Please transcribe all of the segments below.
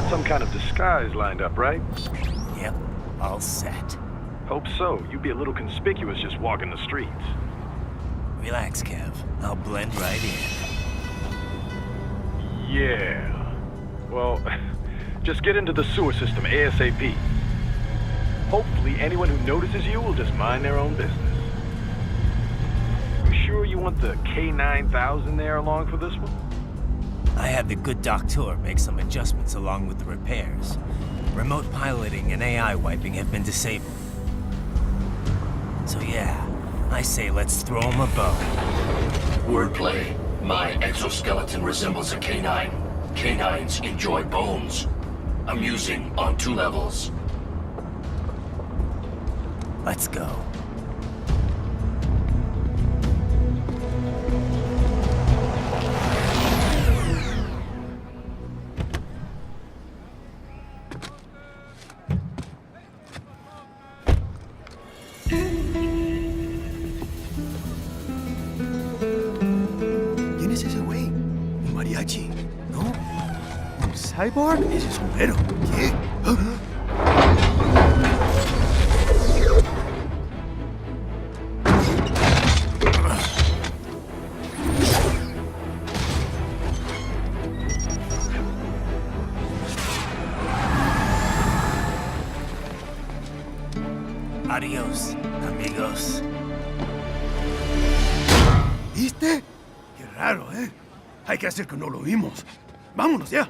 got some kind of disguise lined up, right? Yep, all set. Hope so. You'd be a little conspicuous just walking the streets. Relax, Kev. I'll blend right in. Yeah. Well, just get into the sewer system ASAP. Hopefully anyone who notices you will just mind their own business. You sure you want the K9000 there along for this one? I had the good doctor make some adjustments along with the repairs. Remote piloting and AI wiping have been disabled. So yeah, I say let's throw him a bone. Wordplay. My exoskeleton resembles a canine. Canines enjoy bones. Amusing on 2 levels. Let's go. ¿Quién es ese güey? ¿Un mariachi? ¿No? ¿Un cyborg? Ese sombrero. ¿Qué? Adiós, amigos. ¿Viste? Qué raro, ¿eh? Hay que hacer que no lo vimos. Vámonos ya.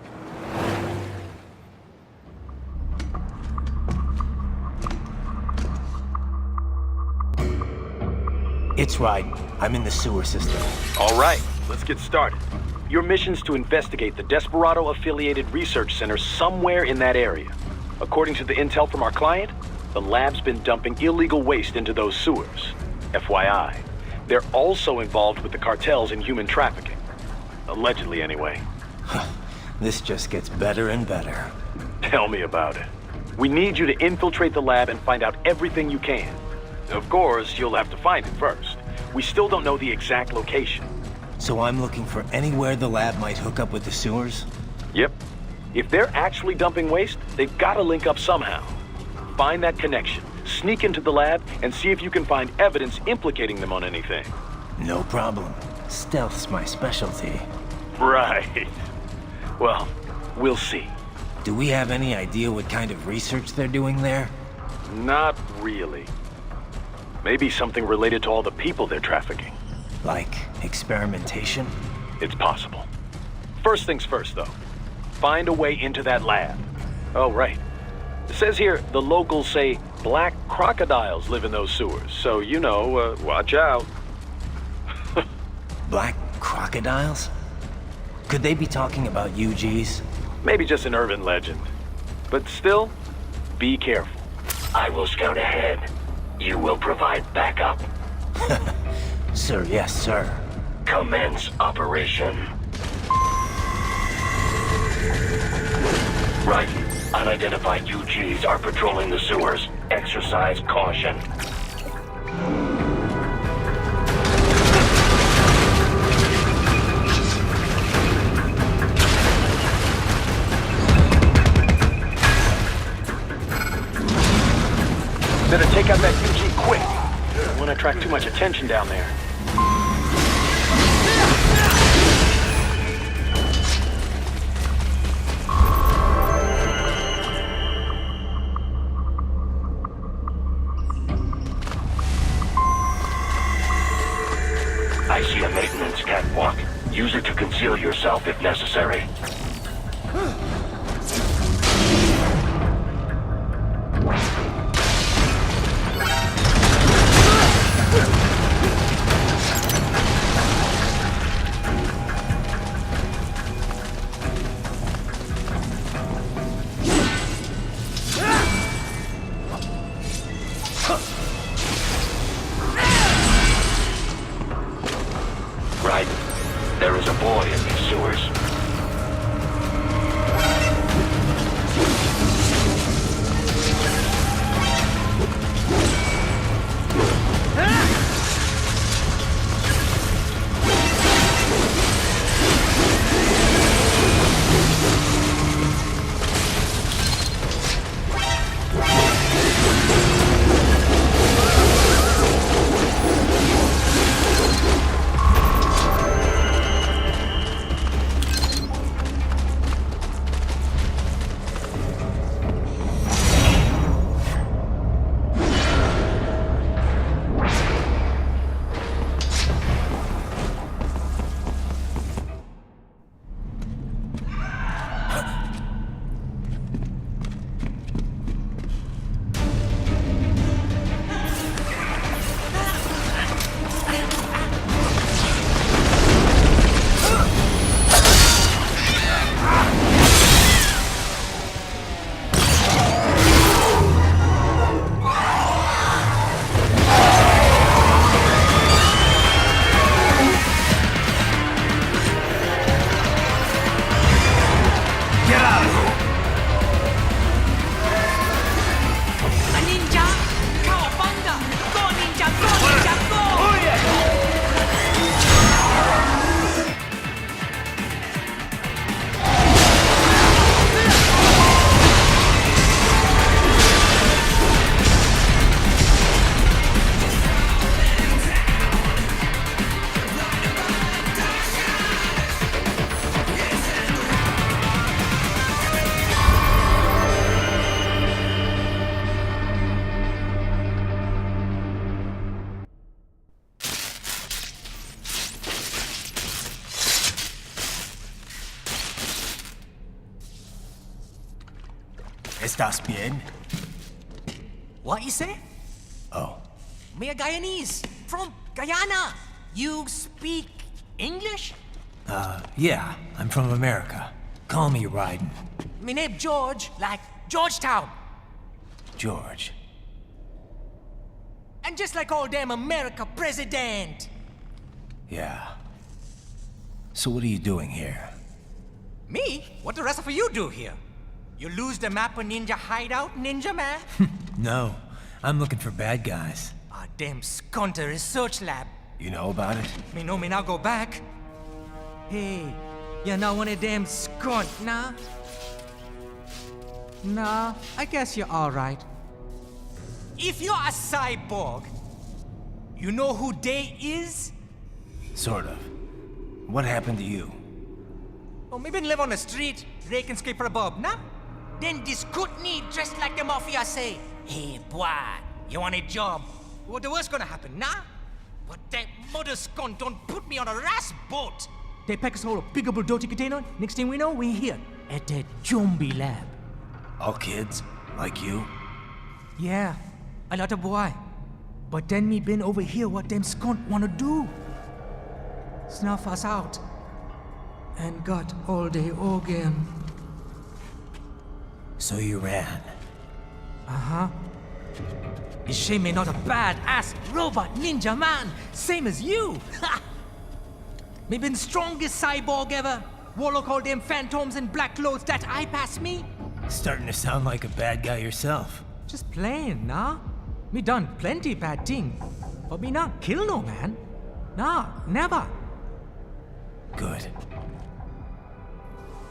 It's right. I'm in the sewer system. All right, let's get started. Your mission's to investigate the Desperado-affiliated research center somewhere in that area. According to the intel from our client, the lab's been dumping illegal waste into those sewers. FYI, they're also involved with the cartels in human trafficking. Allegedly, anyway. This just gets better and better. Tell me about it. We need you to infiltrate the lab and find out everything you can. Of course, you'll have to find it first. We still don't know the exact location. So I'm looking for anywhere the lab might hook up with the sewers? Yep. If they're actually dumping waste, they've got to link up somehow. Find that connection, sneak into the lab, and see if you can find evidence implicating them on anything. No problem. Stealth's my specialty. Right. Well, we'll see. Do we have any idea what kind of research they're doing there? Not really. Maybe something related to all the people they're trafficking. Like experimentation? It's possible. First things first, though. Find a way into that lab. Oh, right. It says here the locals say black crocodiles live in those sewers, so you know, watch out. Black crocodiles? Could they be talking about UGs? Maybe just an urban legend. But still, be careful. I will scout ahead. You will provide backup. Sir, yes, sir. Commence operation. Right. Unidentified UGs are patrolling the sewers. Exercise caution. Better take out that UG quick. Don't want to attract too much attention down there. I see a maintenance catwalk. Use it to conceal yourself if necessary. Right. There is a boy in these sewers. ¿Estás bien? What you say? Oh, Me a Guyanese, from Guyana. You speak English? yeah, I'm from America. Call me Rayden. Me name George, like Georgetown. George. And just like all damn America president. Yeah. So what are you doing here? Me? What the rest of you do here? You lose the map of Ninja hideout, Ninja man? No, I'm looking for bad guys. Ah, damn skunter research lab. You know about it? Me know me now go back. Hey, you're not one of them skunt, nah? Nah, I guess you're alright. If you're a cyborg, you know who they is? Sort of. What happened to you? Oh, me been live on the street, rake and scrape for a bob, nah? Then this kootenai dressed like the mafia say, hey boy, you want a job? What the worst gonna happen, nah? But that mother skunt don't put me on a ras boat. They pack us all a big old dirty container. Next thing we know, we're here at that zombie lab. All kids? Like you? Yeah, a lot of boy. But then me been over here what them skunt wanna do. Snuff us out. And got all the organ. So you ran. Uh-huh. Is she me not a bad-ass robot ninja man, same as you? Ha! Me been strongest cyborg ever. Warlock all them phantoms in black clothes that eye pass me. Starting to sound like a bad guy yourself. Just plain, nah? Me done plenty bad thing. But me not kill no man. Nah, never. Good.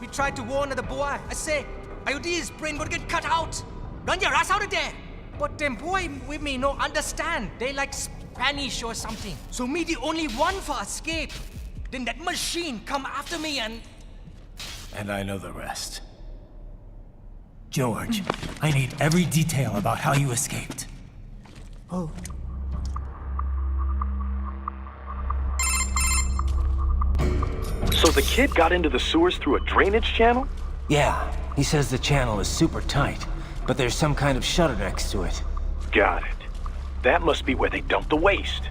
We tried to warn the boy. I say, IOD's brain gonna get cut out. Run your ass out of there. But them boy with me no understand. They like Spanish or something. So me the only one for escape. Then that machine come after me and... And I know the rest. George, I need every detail about how you escaped. Oh. So the kid got into the sewers through a drainage channel? Yeah, he says the channel is super tight, but there's some kind of shutter next to it. Got it. That must be where they dumped the waste.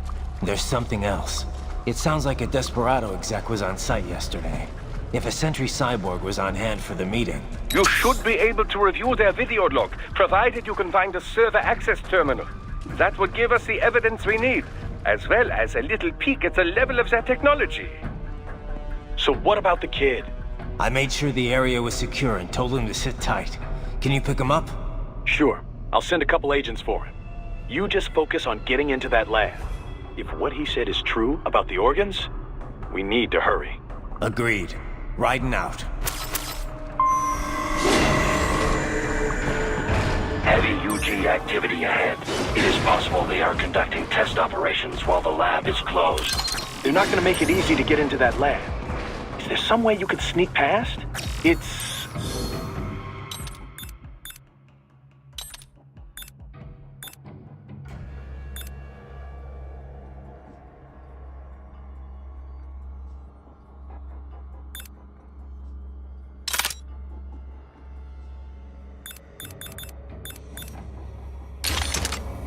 There's something else. It sounds like a Desperado exec was on site yesterday. If a sentry cyborg was on hand for the meeting. You should be able to review their video log, provided you can find a server access terminal. That would give us the evidence we need, as well as a little peek at the level of their technology. So what about the kid? I made sure the area was secure and told him to sit tight. Can you pick him up? Sure. I'll send a couple agents for him. You just focus on getting into that lab. If what he said is true about the organs, we need to hurry. Agreed. Riding out. Heavy UG activity ahead. It is possible they are conducting test operations while the lab is closed. They're not going to make it easy to get into that lab. Is there some way you could sneak past? It's...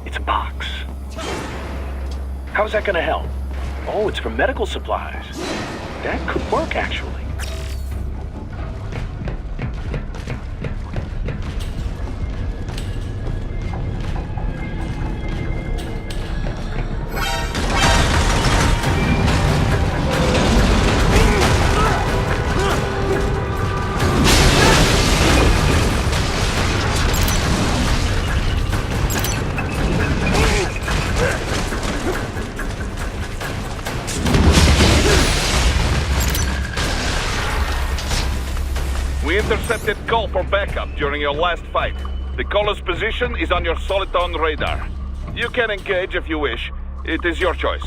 It's a box. How's that going to help? Oh, it's for medical supplies. That could work, actually. We intercepted call for backup during your last fight. The caller's position is on your Soliton radar. You can engage if you wish. It is your choice.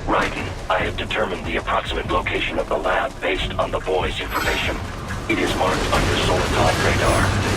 Raiden, I have determined the approximate location of the lab based on the boy's information. It is marked on your Soliton radar.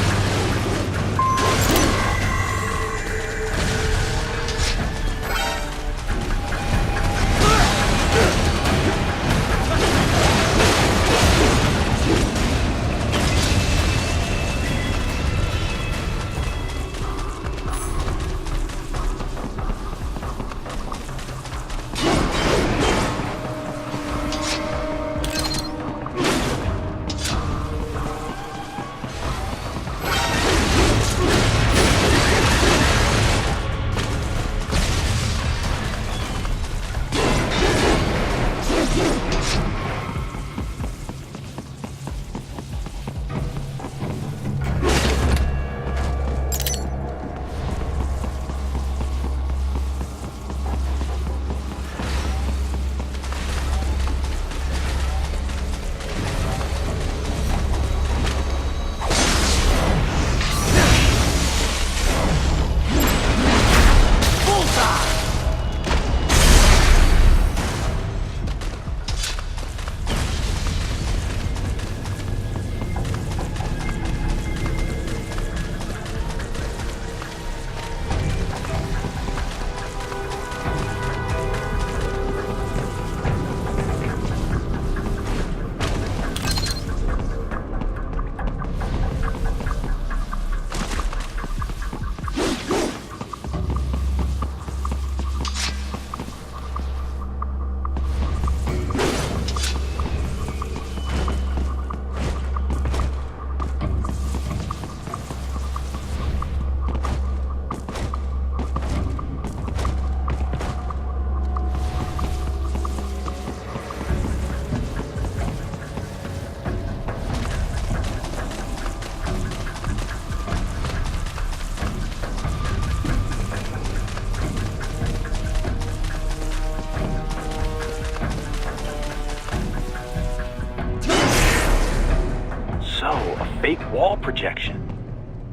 fake wall projection.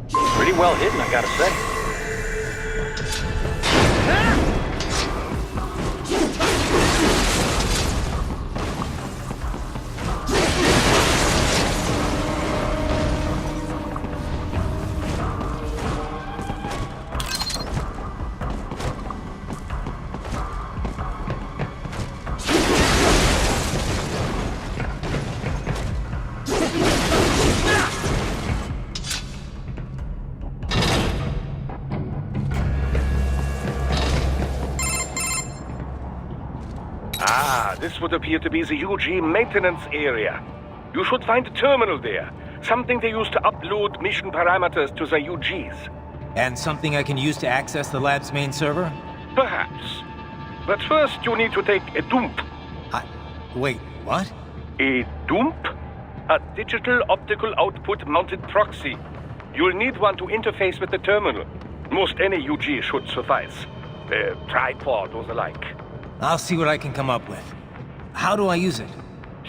Pretty well hidden, I gotta say. This would appear to be the UG maintenance area. You should find a terminal there. Something they use to upload mission parameters to the UGs. And something I can use to access the lab's main server? Perhaps. But first you need to take a dump. Wait, what? A dump? A digital optical output mounted proxy. You'll need one to interface with the terminal. Most any UG should suffice. A tripod or the like. I'll see what I can come up with. How do I use it?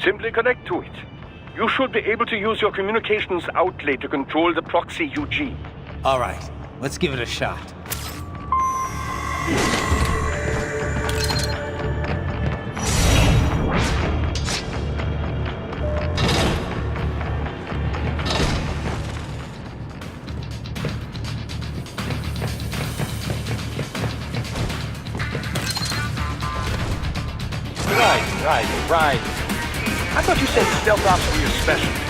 Simply connect to it. You should be able to use your communications outlet to control the proxy UG. All right, let's give it a shot. Right. I thought you said stealth ops were your specialty.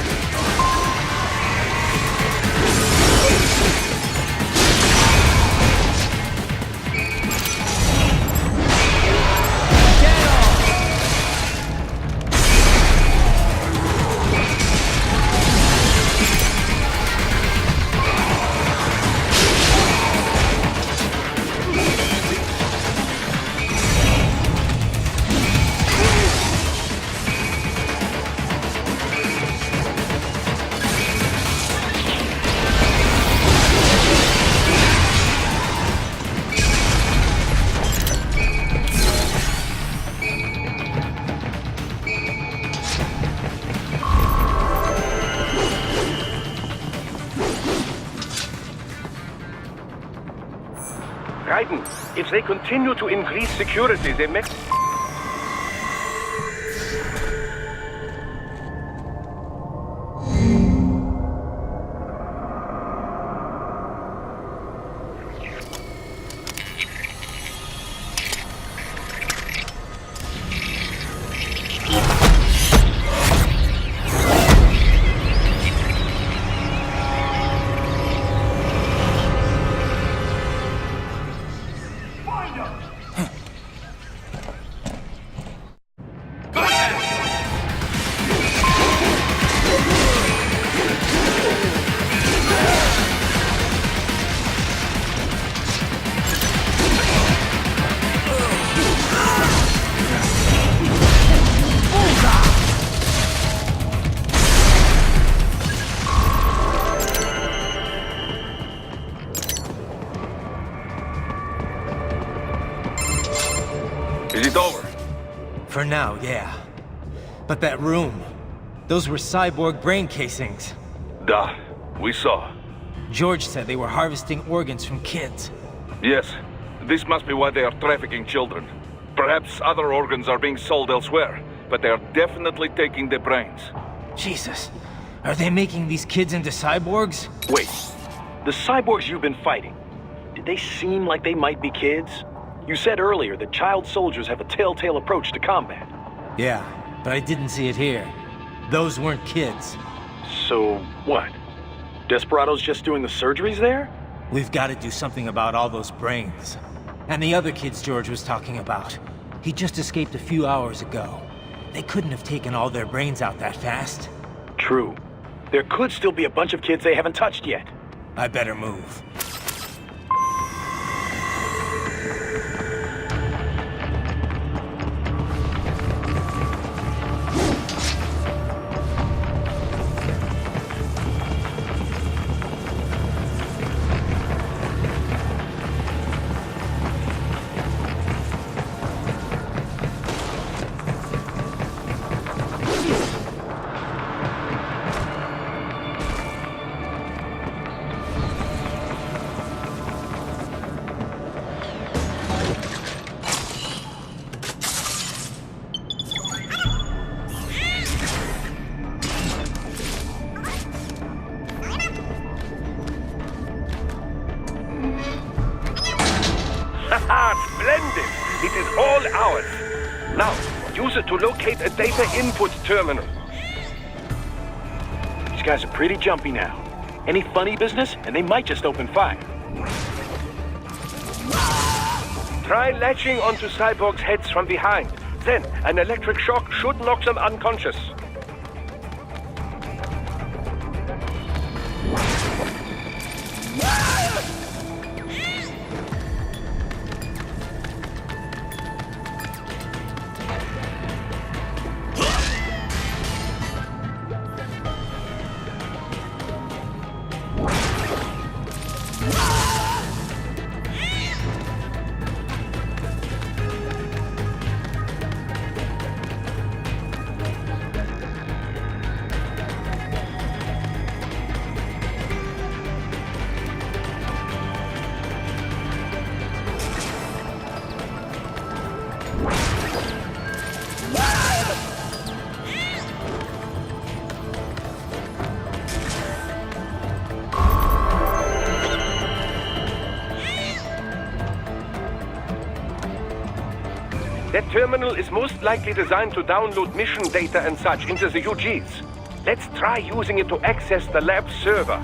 Raiden, if they continue to increase security, they may... Is it over? For now, yeah. But that room, those were cyborg brain casings. Duh, we saw. George said they were harvesting organs from kids. Yes, this must be why they are trafficking children. Perhaps other organs are being sold elsewhere, but they are definitely taking the brains. Jesus, are they making these kids into cyborgs? Wait, the cyborgs you've been fighting, did they seem like they might be kids? You said earlier that child soldiers have a telltale approach to combat. Yeah, but I didn't see it here. Those weren't kids. So, what? Desperado's just doing the surgeries there? We've got to do something about all those brains. And the other kids George was talking about. He just escaped a few hours ago. They couldn't have taken all their brains out that fast. True. There could still be a bunch of kids they haven't touched yet. I better move. Now, use it to locate a data input terminal. These guys are pretty jumpy now. Any funny business, and they might just open fire. Try latching onto cyborgs' heads from behind. Then, an electric shock should knock them unconscious. That terminal is most likely designed to download mission data and such into the UGs. Let's try using it to access the lab server.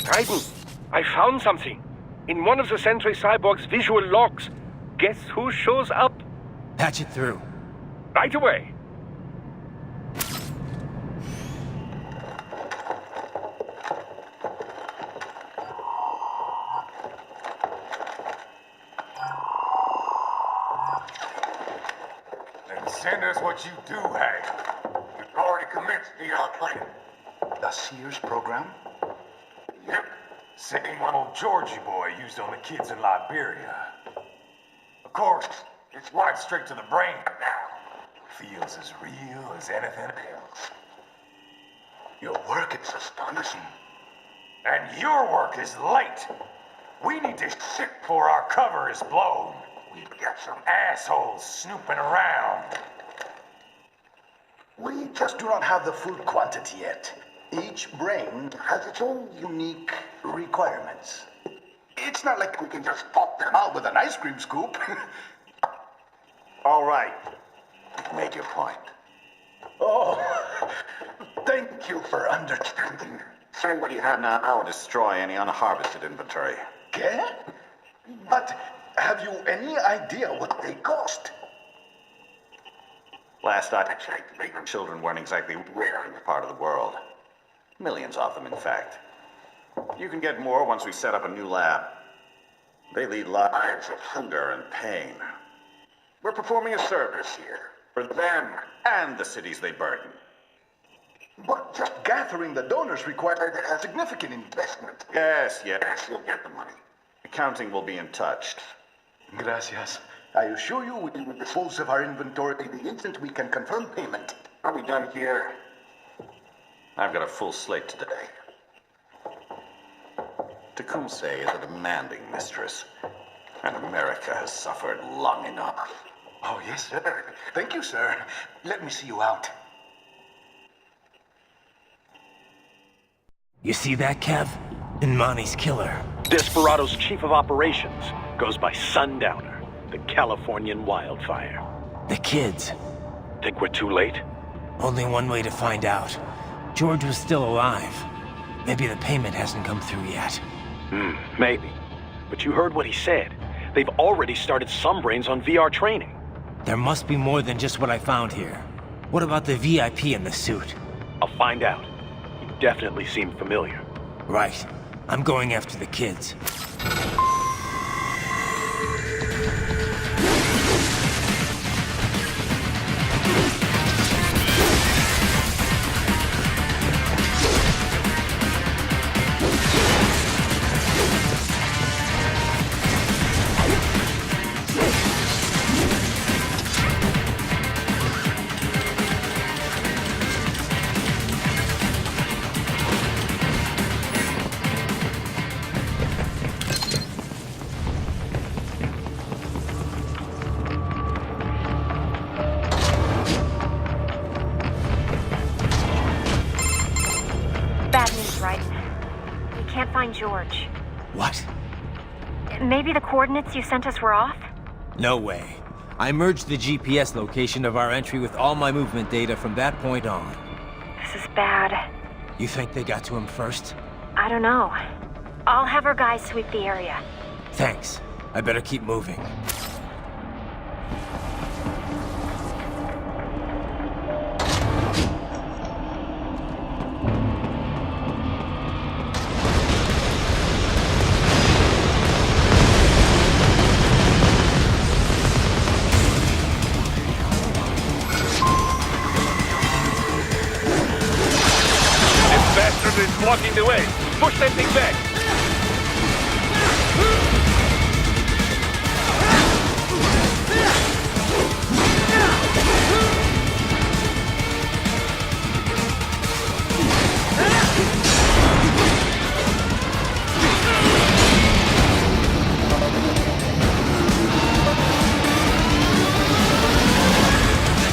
Raiden, I found something. In one of the Sentry Cyborg's visual logs. Guess who shows up? Patch it through. Right away. Send us what you do have. You've already commenced the plan. The Sears program? Yep. Same one old Georgie boy used on the kids in Liberia. Of course, it's right straight to the brain now. Feels as real as anything else. Your work is astonishing. And your work is late. We need this shit before our cover is blown. We've got some assholes snooping around. We just do not have the full quantity yet. Each brain has its own unique requirements. It's not like we can just pop them out with an ice cream scoop. All right. Make your point. Oh, thank you for understanding. Say what you have now, or destroy any unharvested inventory. Okay? But have you any idea what they cost? Last I checked, children weren't exactly rare in this part of the world. Millions of them, in fact. You can get more once we set up a new lab. They lead lives of hunger and pain. We're performing a service here. For them and the cities they burden. But just gathering the donors required a significant investment. Yes, you'll get the money. Accounting will be in touch. Gracias. I assure you we will dispose of our inventory the instant we can confirm payment. Are we done here? I've got a full slate today. Tecumseh is a demanding mistress, and America has suffered long enough. Oh, yes, sir. Thank you, sir. Let me see you out. You see that, Kev? Imani's killer. Desperado's chief of operations goes by Sundowner, the Californian wildfire. The kids. Think we're too late? Only one way to find out. George was still alive. Maybe the payment hasn't come through yet. Maybe. But you heard what he said. They've already started some brains on VR training. There must be more than just what I found here. What about the VIP in the suit? I'll find out. He definitely seemed familiar. Right. I'm going after the kids. Bad news, Rайдену. We can't find George. What? Maybe the coordinates you sent us were off? No way. I merged the GPS location of our entry with all my movement data from that point on. This is bad. You think they got to him first? I don't know. I'll have our guys sweep the area. Thanks. I better keep moving. Blocking the way. Push that thing back.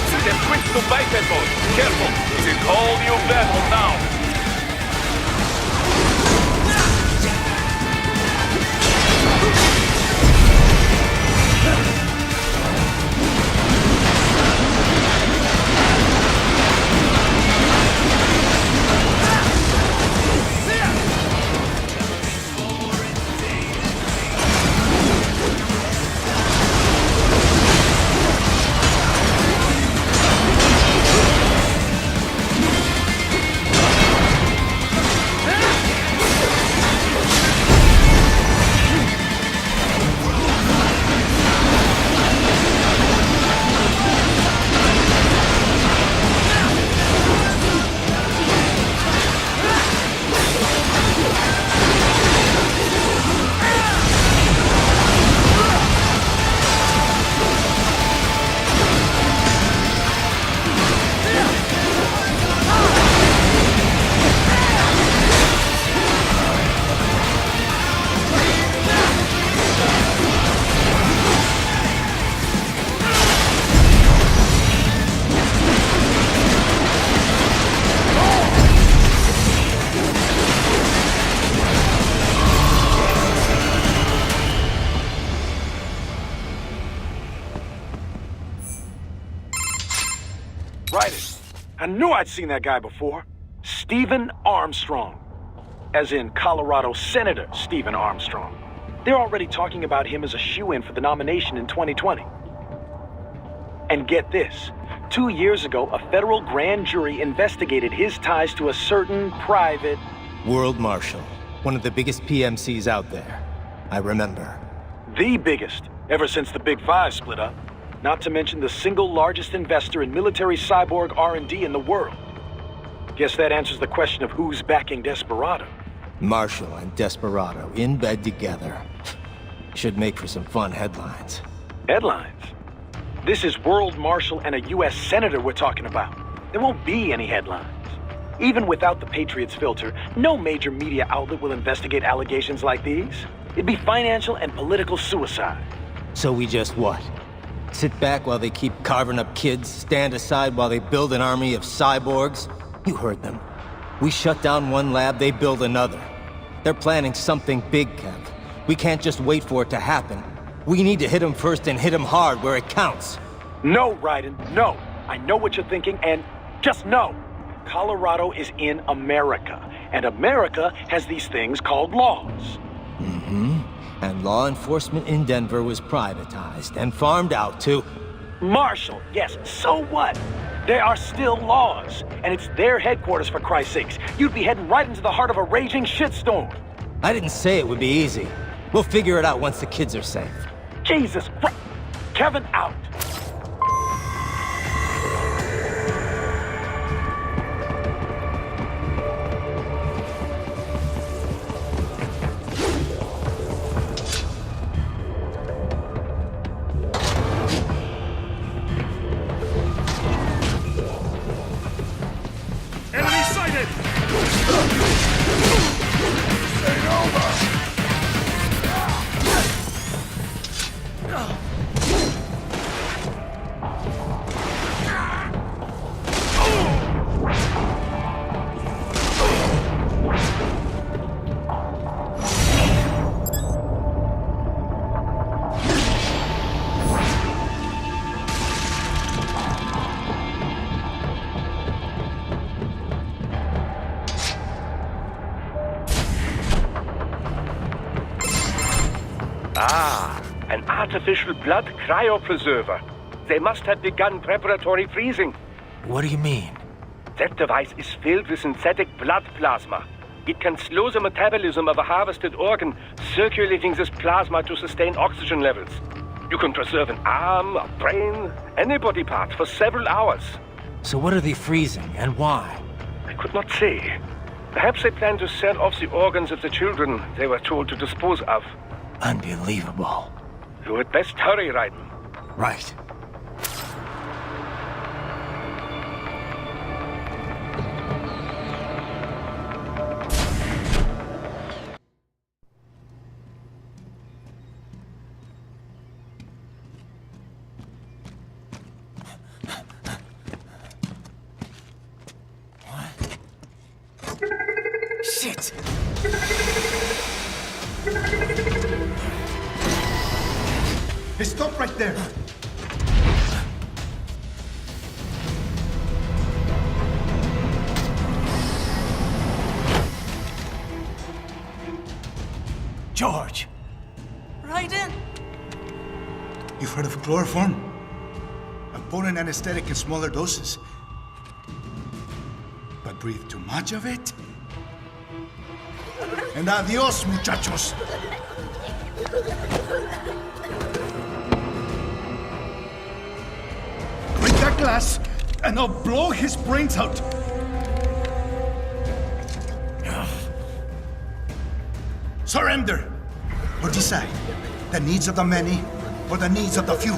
You can switch to biped mode. Careful. It's a whole new battle now. I knew I'd seen that guy before. Stephen Armstrong. As in Colorado Senator Stephen Armstrong. They're already talking about him as a shoo-in for the nomination in 2020. And get this. 2 years ago, a federal grand jury investigated his ties to a certain private... World Marshal. One of the biggest PMCs out there. I remember. The biggest, ever since the Big Five split up. Not to mention the single largest investor in military cyborg R&D in the world. Guess that answers the question of who's backing Desperado. Marshal and Desperado in bed together. Should make for some fun headlines. Headlines? This is World Marshal and a U.S. Senator we're talking about. There won't be any headlines. Even without the Patriots filter, no major media outlet will investigate allegations like these. It'd be financial and political suicide. So we just what? Sit back while they keep carving up kids, stand aside while they build an army of cyborgs? You heard them. We shut down one lab, they build another. They're planning something big, Kev. We can't just wait for it to happen. We need to hit them first and hit them hard where it counts. No, Raiden, no. I know what you're thinking, and just know. Colorado is in America, and America has these things called laws. Mm-hmm. And law enforcement in Denver was privatized and farmed out to... Marshal, yes, so what? There are still laws, and it's their headquarters, for Christ's sakes. You'd be heading right into the heart of a raging shitstorm. I didn't say it would be easy. We'll figure it out once the kids are safe. Jesus Christ. Kevin out. Enemy sighted! Ain't over! Ah, an artificial blood cryopreserver. They must have begun preparatory freezing. What do you mean? That device is filled with synthetic blood plasma. It can slow the metabolism of a harvested organ, circulating this plasma to sustain oxygen levels. You can preserve an arm, a brain, any body part for several hours. So what are they freezing, and why? I could not say. Perhaps they plan to sell off the organs of the children they were told to dispose of. Unbelievable. You had best hurry, Raiden. Right. Shit! Hey, stop right there! George! Raiden! You've heard of chloroform? A potent anesthetic in smaller doses. But breathe too much of it? And adios, muchachos! Break that glass, and I'll blow his brains out! Surrender! Or decide, the needs of the many, or the needs of the few.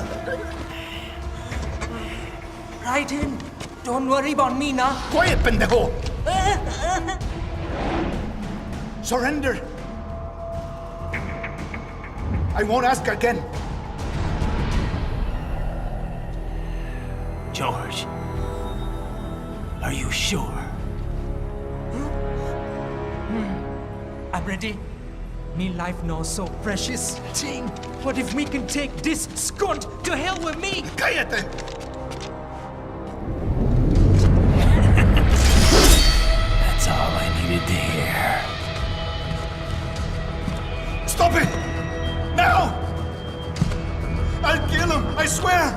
Raiden, don't worry about me now. Quiet, pendejo! Surrender! I won't ask again. George, are you sure? I'm ready. Me life now so precious. Ting, what if we can take this skunt to hell with me? Cállate! That's all I needed to hear. Stop it! Now! I'll kill him, I swear!